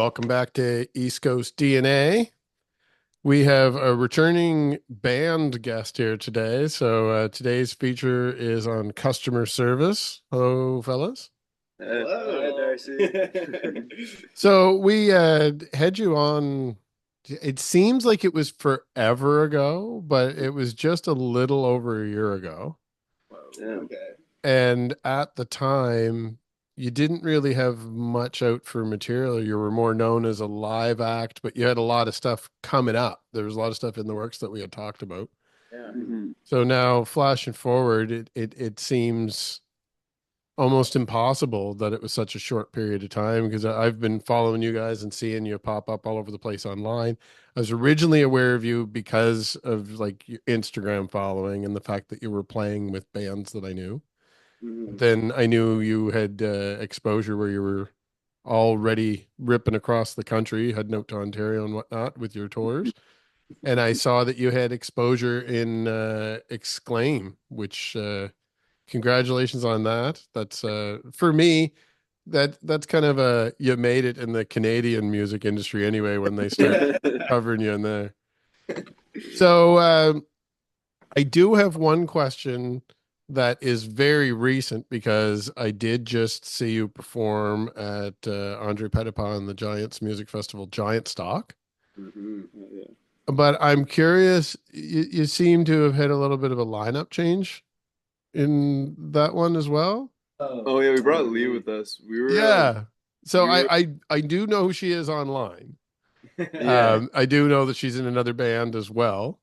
Welcome back to East Coast DNA. We have a returning band guest here today. So today's feature is on customer service. Hello, fellas. Hello. Hi, Darcy. So we had you on. It seems like it was forever ago, but it was just a little over a year ago. Whoa, okay. And at the time, you didn't really have much out for material. You were more known as a live act, but you had a lot of stuff coming up. There was a lot of stuff in the works that we had talked about. Yeah. So now, flashing forward, it seems almost impossible that it was such a short period of time because I've been following you guys and seeing you pop up all over the place online. I was originally aware of you because of like your Instagram following and the fact that you were playing with bands that I knew. Then I knew you had exposure where you were already ripping across the country, heading out to Ontario and whatnot with your tours. And I saw that you had exposure in Exclaim, which congratulations on that. That's for me, that's kind of a you made it in the Canadian music industry anyway when they start covering you in there. So I do have one question that is very recent because I did just see you perform at Andre Petitpas and the Giants Music Festival, Giantstock. Yeah. But I'm curious, you seem to have had a little bit of a lineup change in that one as well. Oh yeah, we brought Leah with us. Yeah. So We were I do know who she is online. yeah. I do know that she's in another band as well.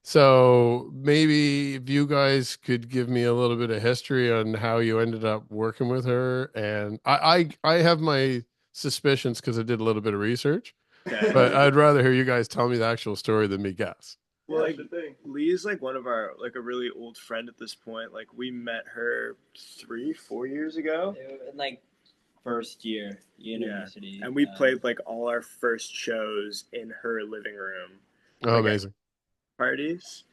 So maybe if you guys could give me a little bit of history on how you ended up working with her, and I have my suspicions because I did a little bit of research, but Okay. I'd rather hear you guys tell me the actual story than me guess. Well, like Lee's like one of our like a really old friend at this point. Like we met her 3, 4 years ago. In like first year university, and we played like all our first shows in her living room, Oh, like at amazing. parties.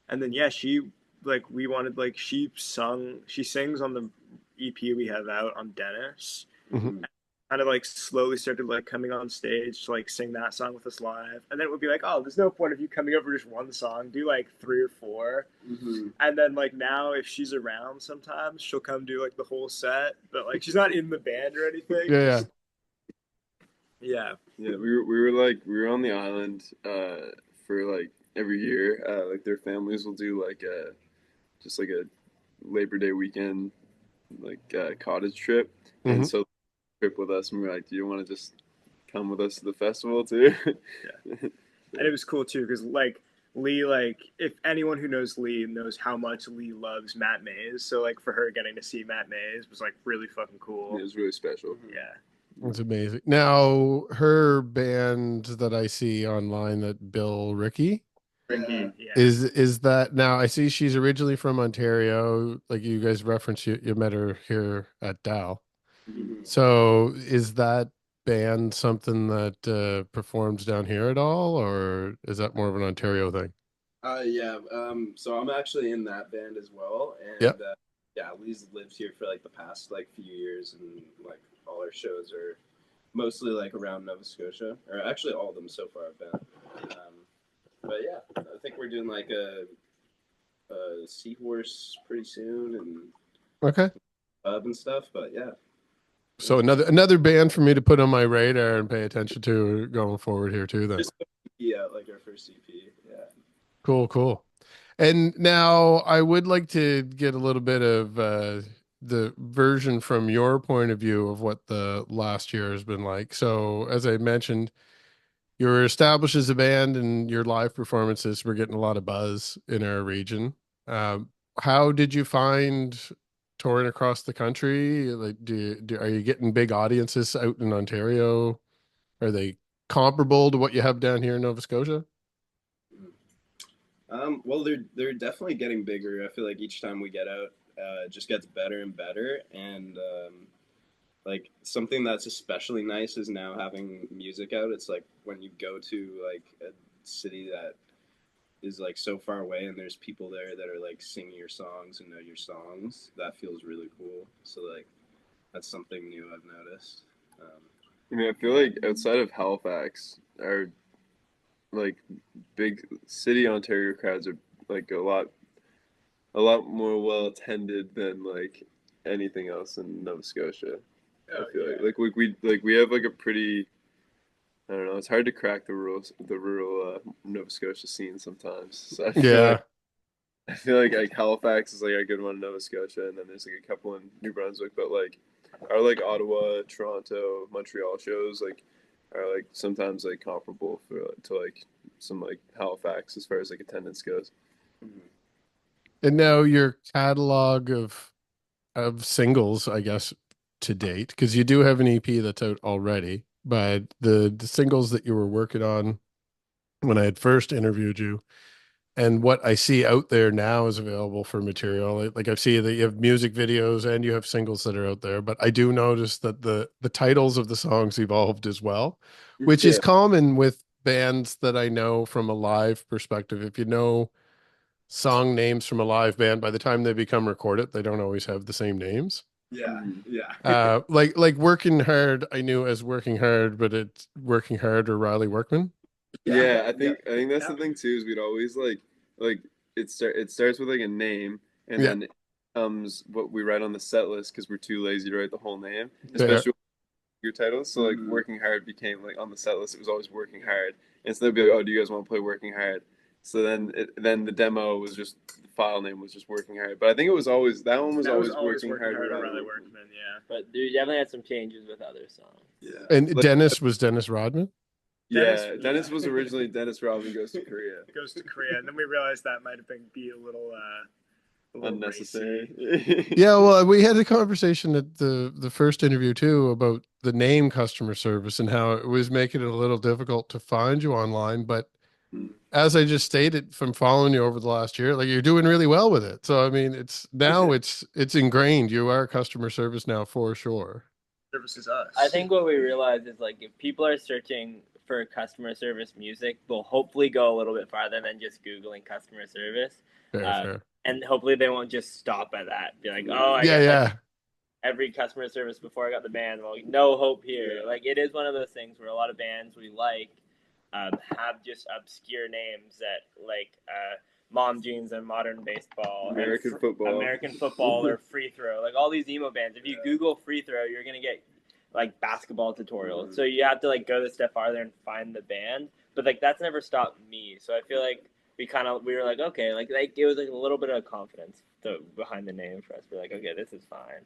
And then yeah, she like we wanted like she sings on the EP we have out on Dennis. Mhm. Kind of like slowly started like coming on stage to like sing that song with us live, and then it would be like, oh, there's no point of you coming over just one song, do like 3 or 4. And then like now if she's around sometimes she'll come do like the whole set, but like she's not in the band or anything, Yeah, yeah. just yeah. Yeah, we were on the island for like every year. Like their families will do like a just like a Labor Day weekend like cottage trip, and Hmm. so trip with us, and we are like, "Do you want to just come with us to the festival too?" Yeah. And it was cool too because like Lee, like if anyone who knows Lee knows how much Lee loves Matt Mays, so like for her getting to see Matt Mays was like really fucking cool. It was really special. Yeah. It's amazing. Now, her band that I see online, that Bill Ricky, Ricky, yeah. is that now I see she's originally from Ontario. Like you guys referenced, you met her here at Dow. So is that band something that performs down here at all, or is that more of an Ontario thing? Yeah. So I'm actually in that band as well, Yeah. and yeah, Lee's lived here for like the past like few years, and like all our shows are mostly like around Nova Scotia, or actually all of them so far have been. But yeah, I think we're doing like a seahorse pretty soon and Okay. pub and stuff. But yeah, So another band for me to put on my radar and pay attention to going forward here too, then. just yeah, like our first EP. Yeah. Cool, cool. And now I would like to get a little bit of the version from your point of view of what the last year has been like. So, as I mentioned, you were established as a band and your live performances were getting a lot of buzz in our region. Um, how did you find touring across the country? Like, are you getting big audiences out in Ontario? Are they comparable to what you have down here in Nova Scotia? Well, they're definitely getting bigger. I feel like each time we get out, it just gets better and better. And like something that's especially nice is now having music out. It's like when you go to like a city that is like so far away, and there's people there that are like singing your songs and know your songs. That feels really cool. So like that's something new I've noticed. Um, I mean, I feel like outside of Halifax, our like big city Ontario crowds are like a lot more well attended than like anything else in Nova Scotia. I Oh feel yeah. like we have like a pretty, I don't know, it's hard to crack the rural Nova Scotia scene sometimes. So Yeah. I feel like Halifax is like a good one in Nova Scotia, and then there's like a couple in New Brunswick, but like our like Ottawa, Toronto, Montreal shows like are like sometimes like comparable to like some like Halifax as far as like attendance goes. And now your catalog of singles, I guess, to date, because you do have an EP that's out already, but the singles that you were working on when I had first interviewed you, and what I see out there now is available for material. Like I see that you have music videos and you have singles that are out there, but I do notice that the titles of the songs evolved as well, which is Yeah, common with bands that I know from a live perspective. If you know song names from a live band, by the time they become recorded, they don't always have the same names. Yeah, mhm. yeah. Like Working Hard, I knew as Working Hard, but it's Working Hard or Riley Workman. Yeah, I Yeah. think I think that's Yeah. the thing too is we'd always like it starts with like a name and Yeah, then it comes what we write on the set list because we're too lazy to write the whole name, fair. especially with your titles. So like working hard became like on the set list it was always working hard. And so they'd be like, oh, do you guys want to play working hard? So then the demo was just the file name was just working hard. But I think it was always that one was That was always always working working hard hard or on rather Riley working. Workman. Yeah. But there definitely had some changes with other songs. Yeah. And Like Dennis was Dennis Rodman. Dennis was originally Dennis Robin Goes to Korea. It goes to Korea, and then we realized that might have been be a little Unnecessary. racy. Yeah, well, we had a conversation at the first interview too about the name customer service and how it was making it a little difficult to find you online. But as I just stated, from following you over the last year, like you're doing really well with it. So I mean, it's ingrained. You are customer service now for sure. Services us. I think what we realized is like if people are searching for customer service music, they'll hopefully go a little bit farther than just Googling customer service. Fair, Uh, fair. and hopefully they won't just stop at that. Be like, oh, I Yeah, guess I yeah. every customer service before I got the band. Well, no hope here. Like it is one of those things where a lot of bands we like have just obscure names that like Mom Jeans and Modern Baseball, American Football, or Free Throw. Like all these emo bands. If you Google Free Throw, you're gonna get like basketball tutorials. So you have to like go the step farther and find the band. But like that's never stopped me. So I feel like we were like okay, like it was like a little bit of confidence behind the name for us. We're like okay, this is fine.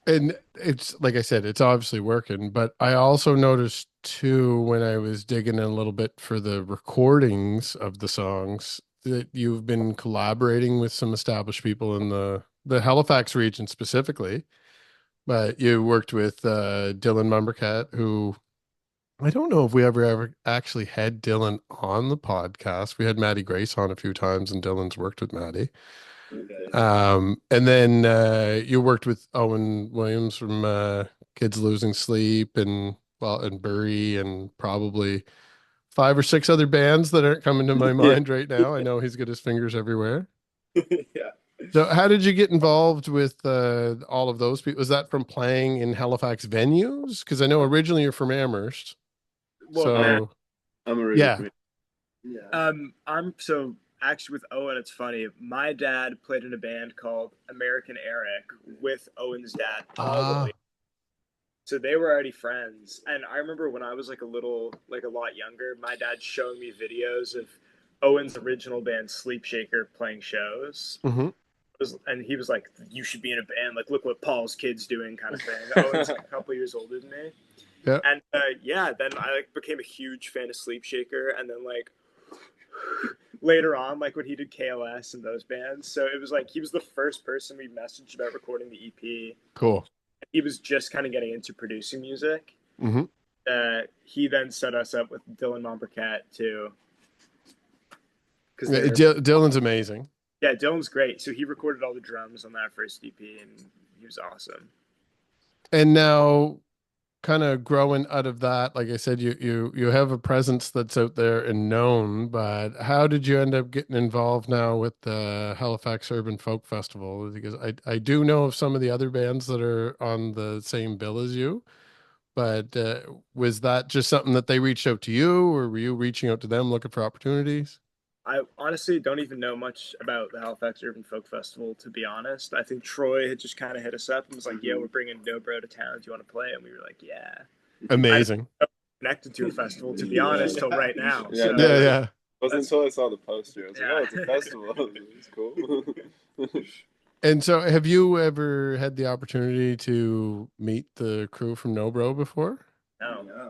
And it's like I said, it's obviously working, but I also noticed too when I was digging in a little bit for the recordings of the songs that you've been collaborating with some established people in the Halifax region specifically. But you worked with Dylan Mumbercat, who I don't know if we ever actually had Dylan on the podcast. We had Maddie Grace on a few times, and Dylan's worked with Maddie. Okay. And then you worked with Owen Williams from Kids Losing Sleep and Bury and probably five or six other bands that aren't coming to my Yeah. mind right now. I know he's got his fingers everywhere. Yeah. So how did you get involved with all of those people? Was that from playing in Halifax venues? Because I know originally you're from Amherst. Well, Matt, So I'm originally yeah. from Yeah. I'm so actually with Owen. It's funny. My dad played in a band called American Eric with Owen's dad, Paul Ah, Williams. So they were already friends. And I remember when I was like a lot younger, my dad showing me videos of Owen's original band Sleep Shaker playing shows. mhm. And he was like, "You should be in a band. Like, look what Paul's kid's doing," kind of thing. Owen's like a couple years older than me. Yeah. And yeah, then I like became a huge fan of Sleep Shaker, and then like later on, like when he did KLS and those bands. So it was like he was the first person we messaged about recording the EP. Cool. He was just kind of getting into producing music. Hmm. He then set us up with Dylan Mombercat too. Yeah, Dylan's amazing. Yeah, Dylan's great. So he recorded all the drums on that first EP, and he was awesome. And now kind of growing out of that, like I said, you have a presence that's out there and known, but how did you end up getting involved now with the Halifax Urban Folk Festival? Because I do know of some of the other bands that are on the same bill as you, but was that just something that they reached out to you, or were you reaching out to them looking for opportunities? I honestly don't even know much about the Halifax Urban Folk Festival, to be honest. I think Troy had just kind of hit us up and was like, "Yeah, we're bringing NOBRO to town. Do you want to play?" And we were like, "Yeah." Amazing. I didn't know connected to a festival, to be honest, till right now. Yeah, So, Yeah, yeah. It wasn't until I saw the poster. I was like, Yeah. oh, it's a festival. It's cool. And so, have you ever had the opportunity to meet the crew from NOBRO before? no. Yeah.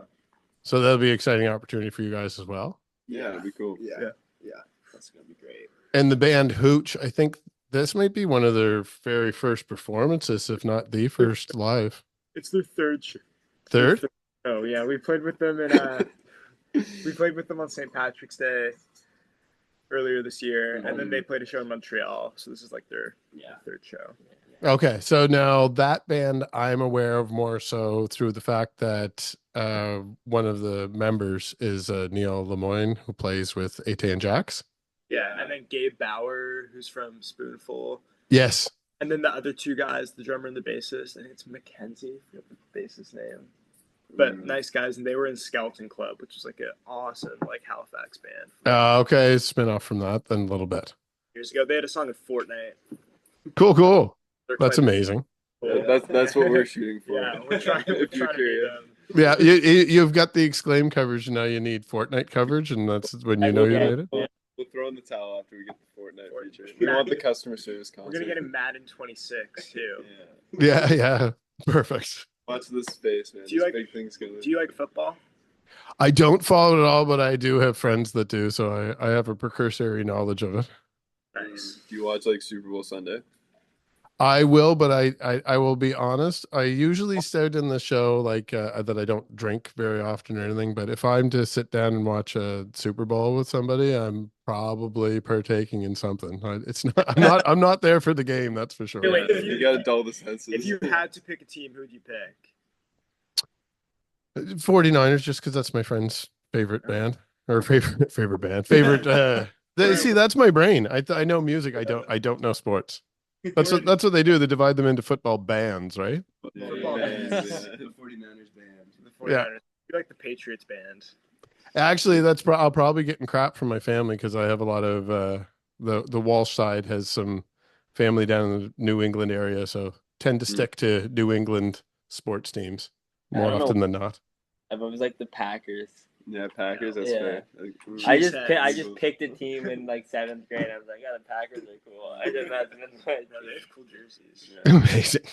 So that'll be an exciting opportunity for you guys as well. Yeah, it'd be cool. Yeah. Yeah. Yeah. That's gonna be great. And the band Hooch, I think this might be one of their very first performances, if not the first live. It's their third show. Third? Oh yeah, we played with them in we played with them on St. Patrick's Day earlier this year, and then they played a show in Montreal. So this is like their third show. Okay, so now that band I'm aware of more so through the fact that one of the members is Neil Lemoyne, who plays with Ate and Jax. Yeah, and then Gabe Bauer, who's from Spoonful, Yes. and then the other two guys, the drummer and the bassist. I think it's Mackenzie, I forget the bassist name. But nice guys, and they were in Skeleton Club, which is like an awesome like Halifax band. Okay, spin off from that then a little bit. Years ago, they had a song of Fortnite. Cool. They're That's quite amazing. cool. Yeah, that's what we're shooting for. Yeah, we're trying If to you're beat curious. them. Yeah, you've got the Exclaim coverage, now you need Fortnite coverage, and that's when you know you made it. We'll throw in the towel after we get the Fortnite feature. Fortnite. We want the customer service concert. We're gonna get him Madden 26 too. Yeah, perfect. Watch this space, man. Do you There's like- big things coming. Do you like football? I don't follow it at all, but I do have friends that do, so I have a precursory knowledge of it. Nice. Do you watch like Super Bowl Sunday? I will, but I will be honest. I usually start in the show like that I don't drink very often or anything. But if I'm to sit down and watch a Super Bowl with somebody, I'm probably partaking in something. It's not. I'm not there for the game. That's for sure. Hey, wait, You gotta dull the senses. If you had to pick a team, who would you pick? 49ers, just because that's my friend's favorite band or favorite band. See, that's my brain. I know music. I don't know sports. That's what they do. They divide them into football bands, right? Football Yeah. The 49ers band. The 49ers. You like the Patriots band? Actually, I'll probably get in crap from my family because I have a lot of the Walsh side has some family down in the New England area, so tend to stick to New England sports teams more often than not. I've always liked the Packers. Yeah, Packers. That's Yeah. fair. I Cheeseheads. just picked a team in like 7th grade. I was like, yeah, the Packers are cool. I did that. No, they have cool jerseys. Amazing.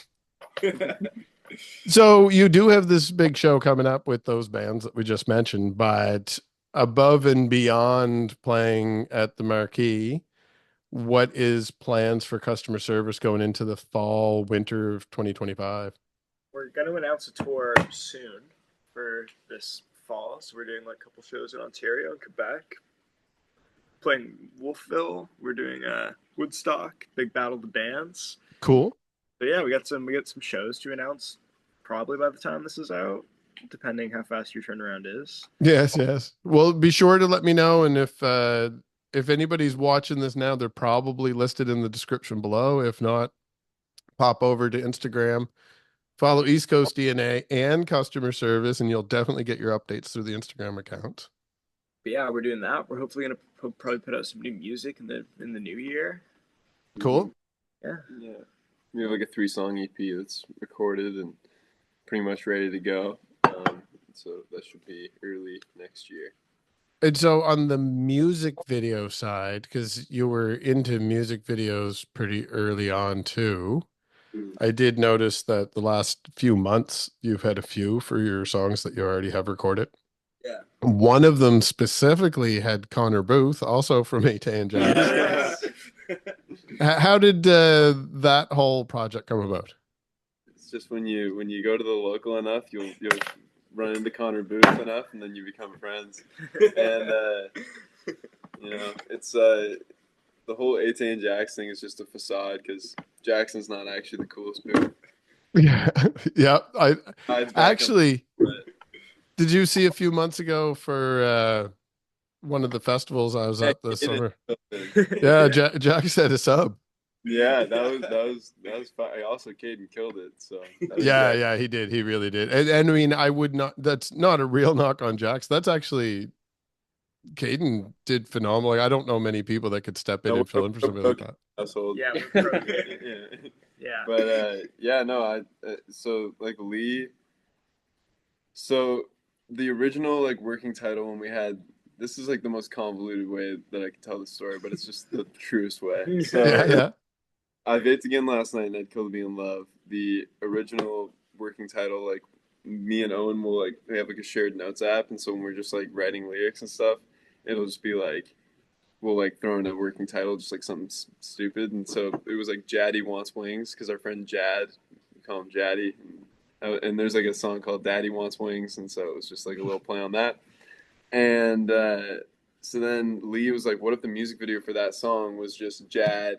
So you do have this big show coming up with those bands that we just mentioned, but above and beyond playing at the Marquee, what is plans for customer service going into the fall, winter of 2025? We're going to announce a tour soon for this fall. So we're doing like a couple shows in Ontario and Quebec. Playing Wolfville. We're doing Woodstock, big battle of the bands. Cool. So yeah, we got some shows to announce probably by the time this is out, depending how fast your turnaround is. Yes. Well, be sure to let me know, and if anybody's watching this now, they're probably listed in the description below. If not, pop over to Instagram, follow East Coast DNA and customer service, and you'll definitely get your updates through the Instagram account. But yeah, we're doing that. We're hopefully gonna probably put out some new music in the new year. Cool. Yeah. We have like a 3-song EP that's recorded and pretty much ready to go. So that should be early next year. And so on the music video side, because you were into music videos pretty early on too, I did notice that the last few months you've had a few for your songs that you already have recorded. Yeah. One of them specifically had Connor Booth, also from Ate and Jax. How did that whole project come about? It's just when you go to the local enough, you'll run into Connor Booth enough, and then you become friends. And it's the whole Ate and Jax thing is just a facade because Jackson's not actually the coolest Booth. Yeah. I actually. But Did you see a few months ago for one of the festivals I was at this summer? Yeah, Jack said a sub. Yeah, that was fun. Also, Caden killed it. So that was Yeah, great. yeah, he did. He really did. And I mean, I would not, that's not a real knock on Jax. That's actually, Caden did phenomenal. Like, I don't know many people that could step in No, and fill in for we're somebody pro like that. household. Yeah, we're pro. Yeah. Yeah. But yeah, no, so like Lee. So the original like working title when we had this is like the most convoluted way that I can tell the story, but it's just the truest way. Yeah, So yeah. I vaped again last night and I'd kill to be in love. The original working title, like me and Owen will like we have like a shared notes app, and so when we're just like writing lyrics and stuff, it'll just be like we'll like throw in a working title, just like something stupid. And so it was like Jaddy Wants Wings because our friend Jad, we call him Jaddy, and there's like a song called Daddy Wants Wings, and so it was just like a little play on that. And so then Lee was like, "What if the music video for that song was just Jad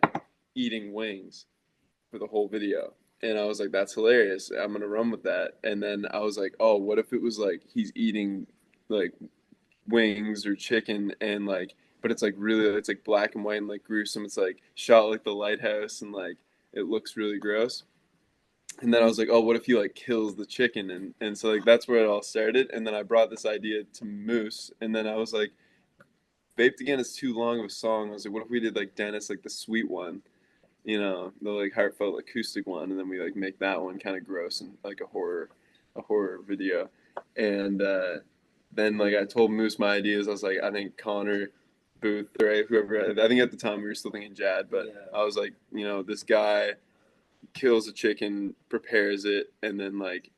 eating wings for the whole video?" And I was like, "That's hilarious. I'm gonna run with that." And then I was like, "Oh, what if it was like he's eating like wings or chicken and like, but it's like really, it's like black and white and like gruesome. It's like shot like the lighthouse and like it looks really gross." And then I was like, "Oh, what if he like kills the chicken?" And so like that's where it all started. And then I brought this idea to Moose, and then I was like, "Vaped Again is too long of a song." I was like, "What if we did like Dennis, like the sweet one, the like heartfelt acoustic one, and then we like make that one kind of gross and like a horror video." And then like I told Moose my ideas. I was like, I think Connor Booth, right, whoever. I think at the time we were still thinking Jad, but Yeah. I was like, this guy kills a chicken, prepares it, and then like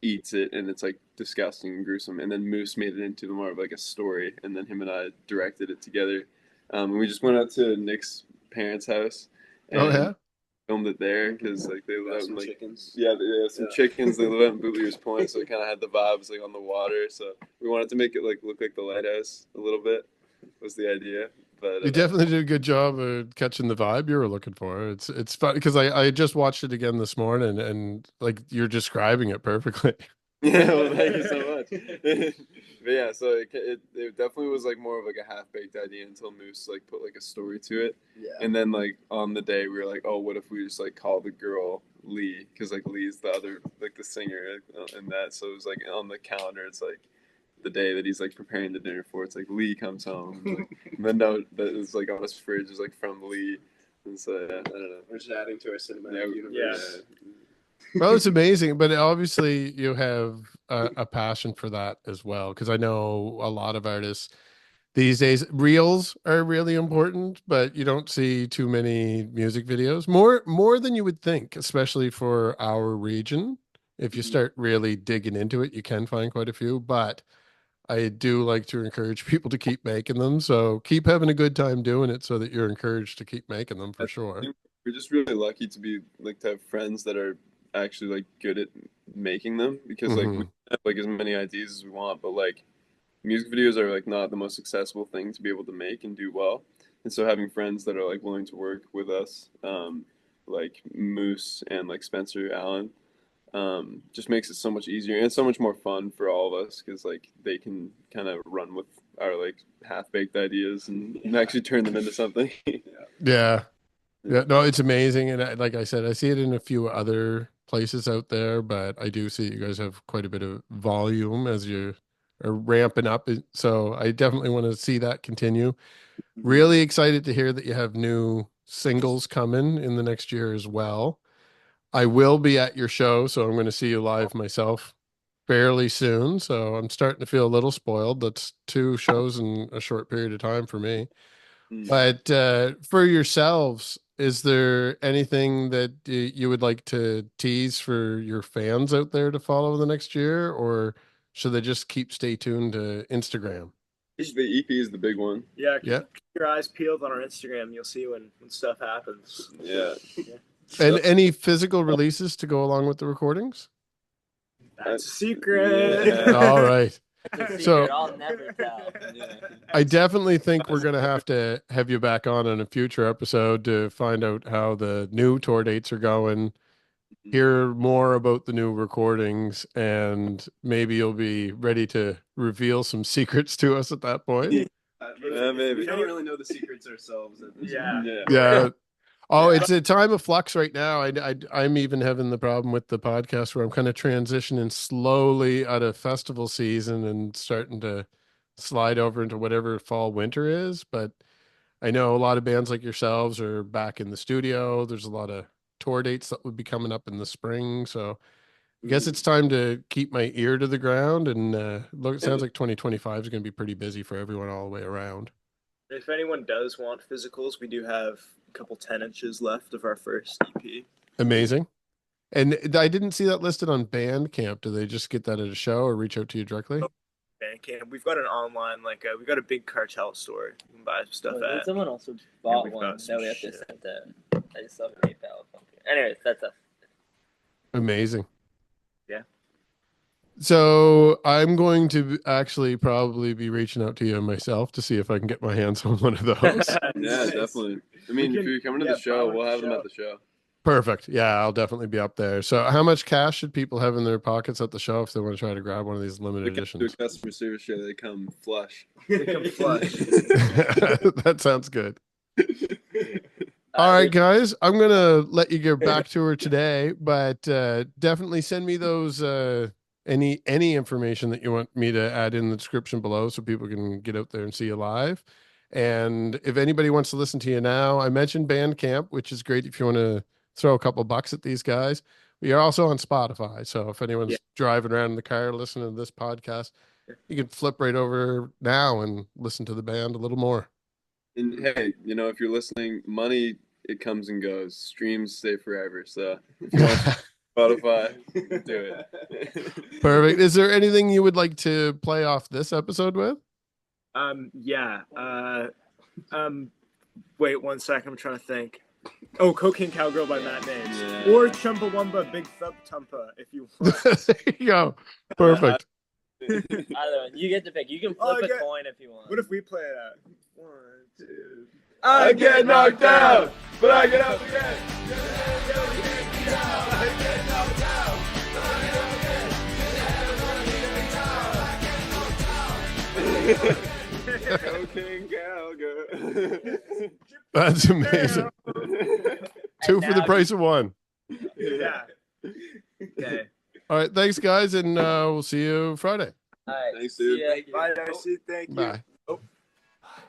eats it, and it's like disgusting and gruesome. And then Moose made it into more of like a story, and then him and I directed it together. And we just went out to Nick's parents' house Oh, and yeah. filmed it there because like they live Got out in some like chickens. yeah, they have some Yeah. chickens. They live out in Bootleggers Point, so it kind of had the vibes like on the water. So we wanted to make it like look like the lighthouse a little bit. Was the idea, but You definitely did a good job of catching the vibe you were looking for. It's fun because I just watched it again this morning and like you're describing it perfectly. yeah, well, thank you so much. But yeah, so it definitely was like more of like a half baked idea until Moose like put like a story to it, Yeah. and then like on the day we were like, oh, what if we just like call the girl Lee because like Lee's the other like the singer in that, so it was like on the calendar it's like the day that he's like preparing the dinner for it's like Lee comes home, and, like, the note that is like on his fridge is like from Lee, and so yeah, I don't know. We're just adding to our cinematic Yeah, universe. Well, it's amazing, but obviously you have a passion for that as well. Because I know a lot of artists these days, reels are really important, but you don't see too many music videos. More than you would think, especially for our region. If you start really digging into it, you can find quite a few. But I do like to encourage people to keep making them. So keep having a good time doing it, so that you're encouraged to keep making them I for sure. think we're just really lucky to be like to have friends that are actually like good at making them because like we Hmm. have like as many ideas as we want, but like music videos are like not the most accessible thing to be able to make and do well. And so having friends that are like willing to work with us, like Moose and like Spencer Allen, just makes it so much easier and so much more fun for all of us because like they can kind of run with our like half baked ideas and actually turn them into something. Yeah. Yeah, no, it's amazing, and like I said, I see it in a few other places out there, but I do see you guys have quite a bit of volume as you are ramping up. So I definitely want to see that continue. Really excited to hear that you have new singles coming in the next year as well. I will be at your show, so I'm going to see you live myself fairly soon. So I'm starting to feel a little spoiled. That's two shows in a short period of time for me. Mm. But for yourselves, is there anything that you would like to tease for your fans out there to follow the next year, or should they just stay tuned to Instagram? The EP is the big one. Yeah, Yeah. keep your eyes peeled on our Instagram. You'll see when stuff happens. Yeah. And any physical releases to go along with the recordings? That's a secret. Yeah. All right. It's a So- secret I'll never tell. I definitely think we're going to have you back on in a future episode to find out how the new tour dates are going, hear more about the new recordings, and maybe you'll be ready to reveal some secrets to us at that point. Yeah, maybe. We don't really know the secrets ourselves. At this Yeah. point. Yeah. Oh, it's a time of flux right now. I'm even having the problem with the podcast where I'm kind of transitioning slowly out of festival season and starting to slide over into whatever fall winter is. But I know a lot of bands like yourselves are back in the studio. There's a lot of tour dates that would be coming up in the spring. So I guess it's time to keep my ear to the ground. And it sounds like 2025 is going to be pretty busy for everyone all the way around. If anyone does want physicals, we do have a couple 10 inches left of our first EP. Amazing. And I didn't see that listed on Bandcamp. Do they just get that at a show or reach out to you directly? Bandcamp. We've got an online, we got a big cartel store. You can buy stuff at. Someone also bought one that we have to send to. I just saw PayPal. Anyways, that's us. Amazing. Yeah. So I'm going to actually probably be reaching out to you myself to see if I can get my hands on one of those. Yeah, definitely. I mean, if you're coming to the show, we'll have them at the show. Perfect. Yeah, I'll definitely be up there. So how much cash should people have in their pockets at the show if they want to try to grab one of these limited editions? Do a customer service show, they come flush. That sounds good. All right, guys, I'm going to let you get back to her today, but definitely send me those any information that you want me to add in the description below so people can get out there and see you live. And if anybody wants to listen to you now, I mentioned Bandcamp, which is great if you want to throw a couple bucks at these guys. We are also on Spotify. So if anyone's driving around in the car listening to this podcast, you can flip right over now and listen to the band a little more. And hey, if you're listening, money, it comes and goes. Streams stay forever. So if you want Spotify, do it. Perfect. Is there anything you would like to play off this episode with? Wait 1 second. I'm trying to think. Oh, Cocaine Cowgirl by Matt Names. Yeah. Or Chumbawamba Big Thump Tumpa if you want. There you go. Perfect. Either one. You get to pick. You can flip a coin if you want. What if we play it out? 1, 2. I get knocked out, but I get up again. I get knocked out, but I get up again. Cocaine Cowgirl. That's amazing. 2 for the price of 1. Yeah. Okay. All right. Thanks, guys. And we'll see you Friday. All right. Thanks, dude. Bye, Darcy. Thank you. Bye. I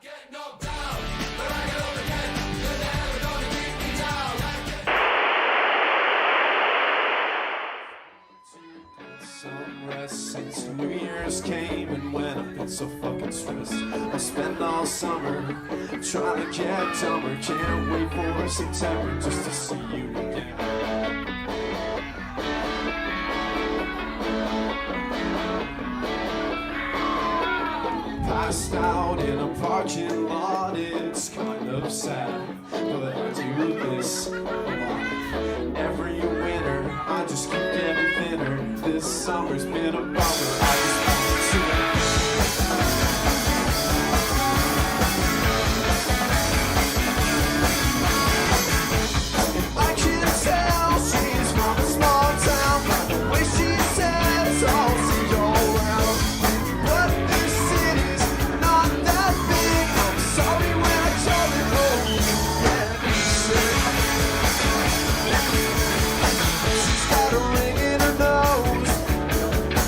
get knocked out, but I get up again. You're never gonna keep me down. Some rest since New Year's came and went. I've been so fucking stressed. I spent all summer trying to get dumber. Can't wait for September just to see you again. Passed out in a parking lot, it's kind of sad, but I do this a lot. Every winter, I just keep getting thinner. This summer's been a bummer. I just want to I can tell she's from a small town by the way she says I'll see you around. But this city's not that big. I'm sorry when I tell you, oh, you can't be sick. She's got a ring in her nose,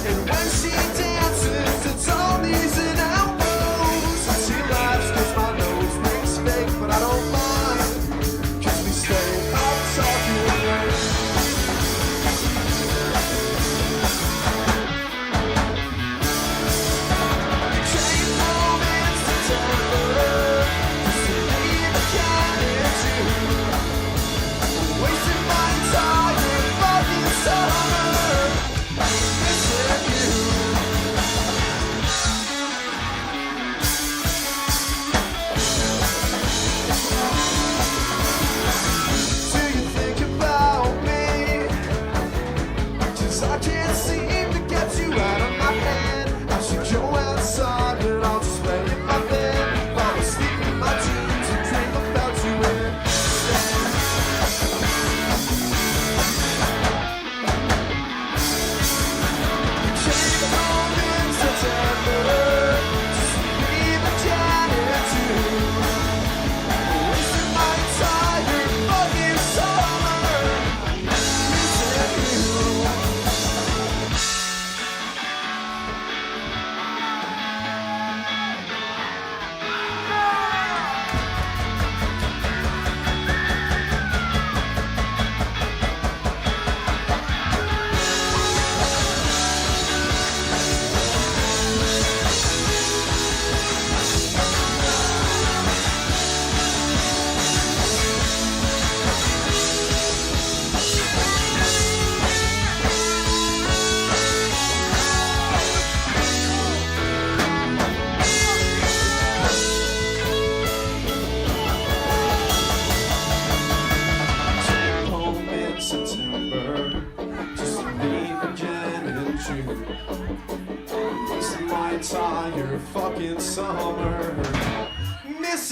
and when she dances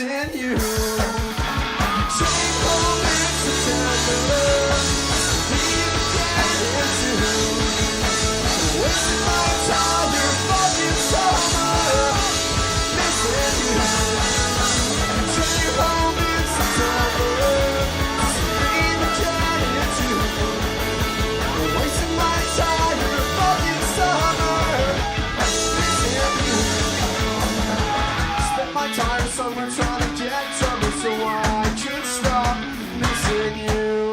missing you. Take home in September, leave again in June. Wasting my entire fucking summer, missing you. Take home in September, leave again in June. Wasting my entire fucking summer, missing you. Spent my entire summer trying to get sober so I could stop missing you.